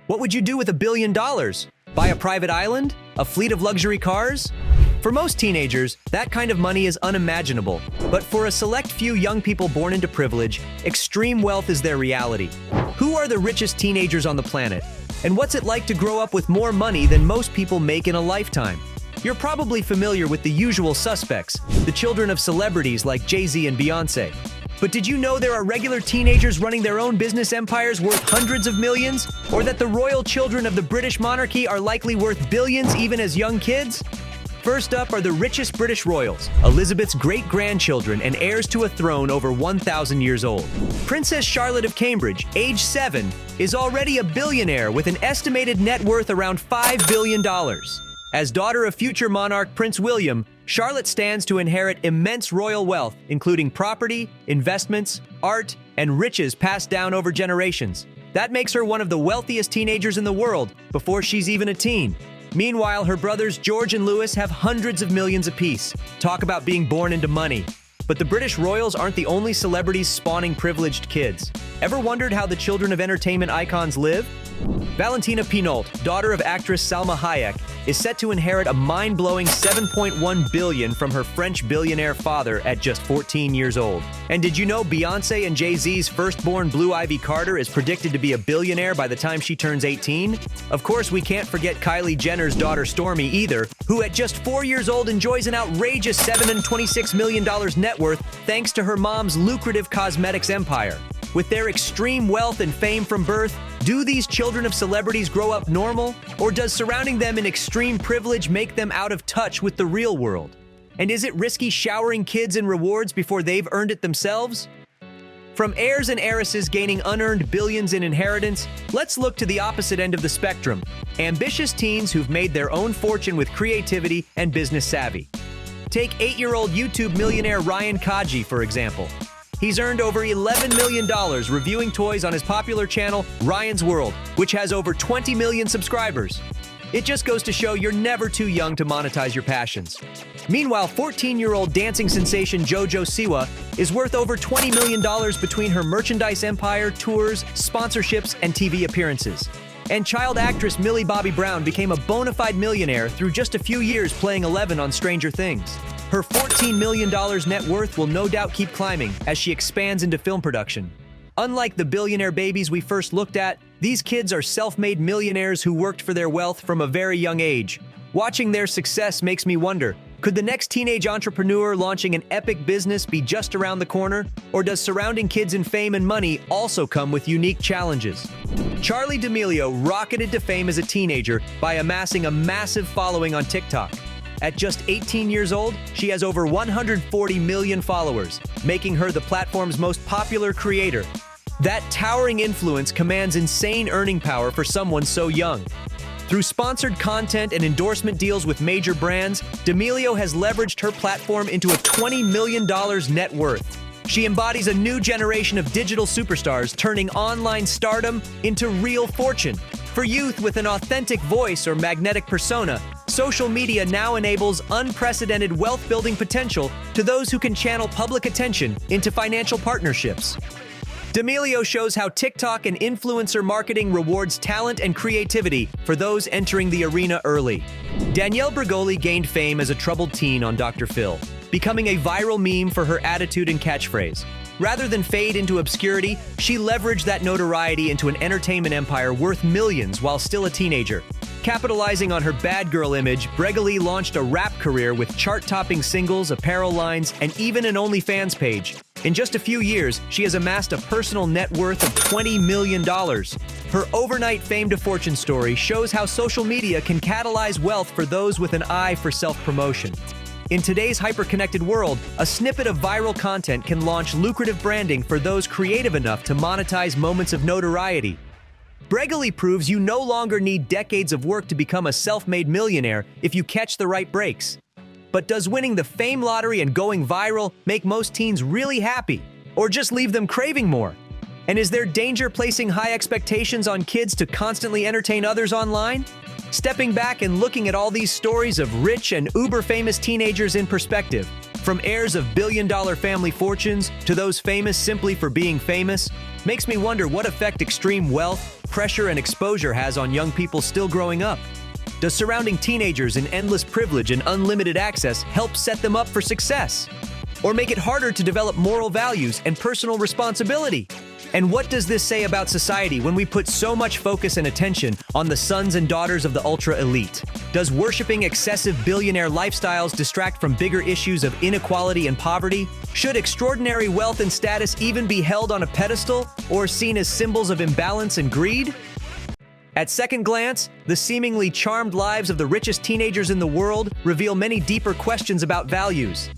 What would you do with $1 billion? Buy a private island? A fleet of luxury cars? For most teenagers, that kind of money is unimaginable. But for a select few young people born into privilege, extreme wealth is their reality. Who are the richest teenagers on the planet? And what's it like to grow up with more money than most people make in a lifetime? You're probably familiar with the usual suspects, the children of celebrities like Jay-Z and Beyoncé. But did you know there are regular teenagers running their own business empires worth hundreds of millions? Or that the royal children of the British monarchy are likely worth billions even as young kids? First up are the richest British royals, Elizabeth's great-grandchildren and heirs to a throne over 1,000 years old. Princess Charlotte of Cambridge, age 7, is already a billionaire with an estimated net worth around $5 billion. As daughter of future monarch Prince William, Charlotte stands to inherit immense royal wealth, including property, investments, art, and riches passed down over generations. That makes her one of the wealthiest teenagers in the world before she's even a teen. Meanwhile, her brothers George and Louis have hundreds of millions apiece. Talk about being born into money. But the British royals aren't the only celebrities spawning privileged kids. Ever wondered how the children of entertainment icons live? Valentina Pinault, daughter of actress Salma Hayek, is set to inherit a mind-blowing $7.1 billion from her French billionaire father at just 14 years old. And did you know Beyoncé and Jay-Z's firstborn Blue Ivy Carter is predicted to be a billionaire by the time she turns 18? Of course, we can't forget Kylie Jenner's daughter Stormi either, who at just 4 years old enjoys an outrageous $726 million net worth thanks to her mom's lucrative cosmetics empire. With their extreme wealth and fame from birth, do these children of celebrities grow up normal? Or does surrounding them in extreme privilege make them out of touch with the real world? And is it risky showering kids in rewards before they've earned it themselves? From heirs and heiresses gaining unearned billions in inheritance, let's look to the opposite end of the spectrum, ambitious teens who've made their own fortune with creativity and business savvy. Take 8-year-old YouTube millionaire Ryan Kaji, for example. He's earned over $11 million reviewing toys on his popular channel, Ryan's World, which has over 20 million subscribers. It just goes to show you're never too young to monetize your passions. Meanwhile, 14-year-old dancing sensation JoJo Siwa is worth over $20 million between her merchandise empire, tours, sponsorships, and TV appearances. And child actress Millie Bobby Brown became a bona fide millionaire through just a few years playing Eleven on Stranger Things. Her $14 million net worth will no doubt keep climbing as she expands into film production. Unlike the billionaire babies we first looked at, these kids are self-made millionaires who worked for their wealth from a very young age. Watching their success makes me wonder, could the next teenage entrepreneur launching an epic business be just around the corner? Or does surrounding kids in fame and money also come with unique challenges? Charli D'Amelio rocketed to fame as a teenager by amassing a massive following on TikTok. At just 18 years old, she has over 140 million followers, making her the platform's most popular creator. That towering influence commands insane earning power for someone so young. Through sponsored content and endorsement deals with major brands, D'Amelio has leveraged her platform into a $20 million net worth. She embodies a new generation of digital superstars, turning online stardom into real fortune. For youth with an authentic voice or magnetic persona, social media now enables unprecedented wealth-building potential to those who can channel public attention into financial partnerships. D'Amelio shows how TikTok and influencer marketing rewards talent and creativity for those entering the arena early. Danielle Bregoli gained fame as a troubled teen on Dr. Phil, becoming a viral meme for her attitude and catchphrase. Rather than fade into obscurity, she leveraged that notoriety into an entertainment empire worth millions while still a teenager. Capitalizing on her bad girl image, Bregoli launched a rap career with chart-topping singles, apparel lines, and even an OnlyFans page. In just a few years, she has amassed a personal net worth of $20 million. Her overnight fame to fortune story shows how social media can catalyze wealth for those with an eye for self-promotion. In today's hyper-connected world, a snippet of viral content can launch lucrative branding for those creative enough to monetize moments of notoriety. Bregoli proves you no longer need decades of work to become a self-made millionaire if you catch the right breaks. But does winning the fame lottery and going viral make most teens really happy? Or just leave them craving more? And is there danger placing high expectations on kids to constantly entertain others online? Stepping back and looking at all these stories of rich and uber-famous teenagers in perspective, From heirs of billion-dollar family fortunes to those famous simply for being famous, makes me wonder what effect extreme wealth, pressure, and exposure has on young people still growing up. Does surrounding teenagers in endless privilege and unlimited access help set them up for success? Or make it harder to develop moral values and personal responsibility? And what does this say about society when we put so much focus and attention on the sons and daughters of the ultra-elite? Does worshiping excessive billionaire lifestyles distract from bigger issues of inequality and poverty? Should extraordinary wealth and status even be held on a pedestal or seen as symbols of imbalance and greed? At second glance, the seemingly charmed lives of the richest teenagers in the world reveal many deeper questions about values.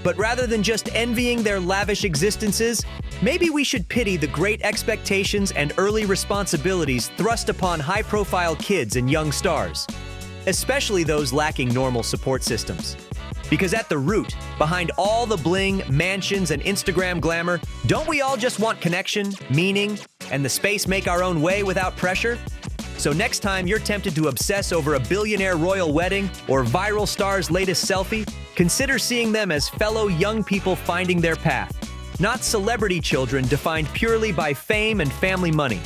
But rather than just envying their lavish existences, maybe we should pity the great expectations and early responsibilities thrust upon high-profile kids and young stars, especially those lacking normal support systems. Because at the root, behind all the bling, mansions, and Instagram glamour, don't we all just want connection, meaning, and the space make our own way without pressure? So next time you're tempted to obsess over a billionaire royal wedding or viral star's latest selfie, consider seeing them as fellow young people finding their path, not celebrity children defined purely by fame and family money.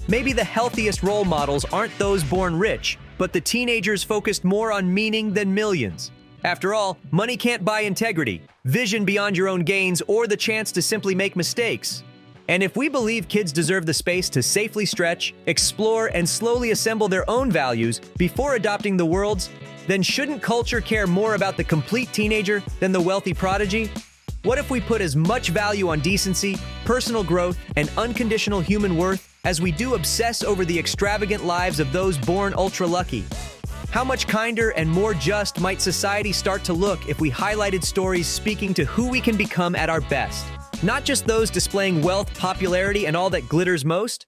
Maybe the healthiest role models aren't those born rich, but the teenagers focused more on meaning than millions. After all, money can't buy integrity, vision beyond your own gains, or the chance to simply make mistakes. And if we believe kids deserve the space to safely stretch, explore, and slowly assemble their own values before adopting the world's, then shouldn't culture care more about the complete teenager than the wealthy prodigy? What if we put as much value on decency, personal growth, and unconditional human worth as we do obsess over the extravagant lives of those born ultra-lucky? How much kinder and more just might society start to look if we highlighted stories speaking to who we can become at our best? Not just those displaying wealth, popularity, and all that glitters most,